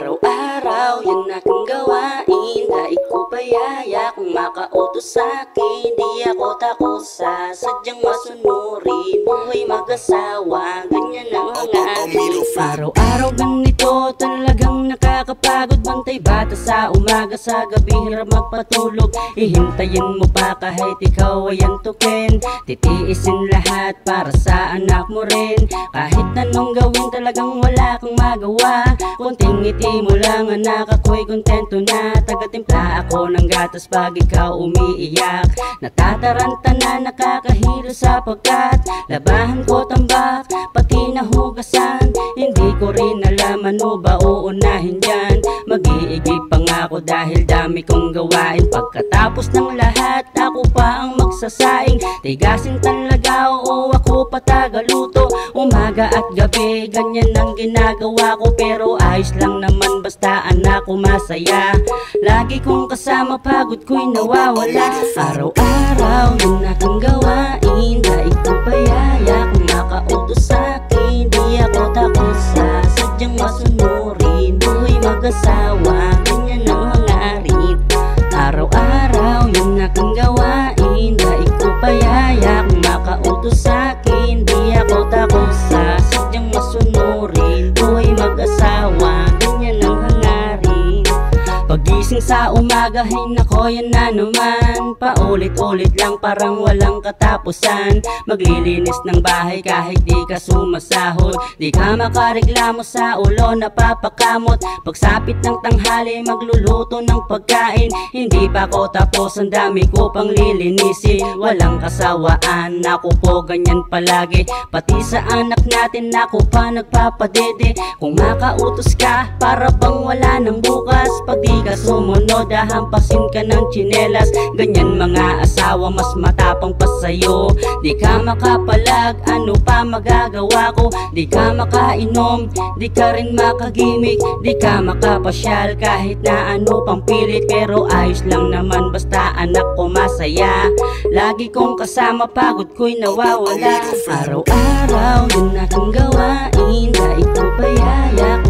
Araw-araw yan aking gawain, daig ko payaya kung makautos sa'kin. Di ako takusa, sadyang masunurin, buhay mag-asawa, ganyan ang hangarin. Araw-araw ganito, talagang nakakapagod. Bantay bata sa umaga, sa gabi hirap magpatulog. Ihintayin mo pa kahit ikaw ay antukin. Titiisin lahat para sa anak mo rin. Kahit anong gawin talagang wala kang magawa. Kunting ngiti mo lang anak, ako'y kontento na. Tagatimpla ako ng gatas pag ikaw umiiyak. Natataranta na, nakakahilo sapagkat labahan ko tambak, pati nahugasan. Hindi ko rin alam ano ba uunahin dyan. Mag-iigib pa nga ako dahil dami kong gawain. Pagkatapos ng lahat, ako pa ang magsasaing. Tigasin talaga, oo ako pa tagaluto. Umaga at gabi, ganyan ang ginagawa ko. Pero ayos lang naman basta anak ko masaya. Lagi kong kasama, pagod ko'y nawawala. Araw-araw yun aking gawain, daig ko payaya kung makautos sa'kin. Di ako takusa, sadyang masunurin, buhay mag-asawa, ganyan ang hangarin. Araw-araw yun aking gawain, daig ko payaya kung makautos sa'kin. Di ako takusa, sadyang masunurin, buhay mag-asawa, ganyan ang hangarin. Pagising sa umaga, hay nako yan na naman. Paulit-ulit lang parang walang katapusan. Maglilinis ng bahay kahit di ka sumasahod. Di ka makareklamo sa ulo, napapakamot. Pagsapit ng tanghali, magluluto ng pagkain. Hindi pa ko tapos, ang dami ko pang lilinisin. Walang kasawaan, ako po ganyan palagi. Pati sa anak natin, ako pa nagpapadede. Kung makautos ka, para bang wala ng bukas. Pag di ka sumunod, hahampasin ka ng tsinelas. Ganyan mga asawa, mas matapang pa sa'yo. Di ka makapalag, ano pa magagawa ko? Di ka makainom, di ka rin makagimik. Di ka makapasyal kahit na ano pang pilit. Pero ayos lang naman basta anak ko masaya. Lagi kong kasama, pagod ko'y nawawala. Araw-araw yun aking gawain, daig ko payaya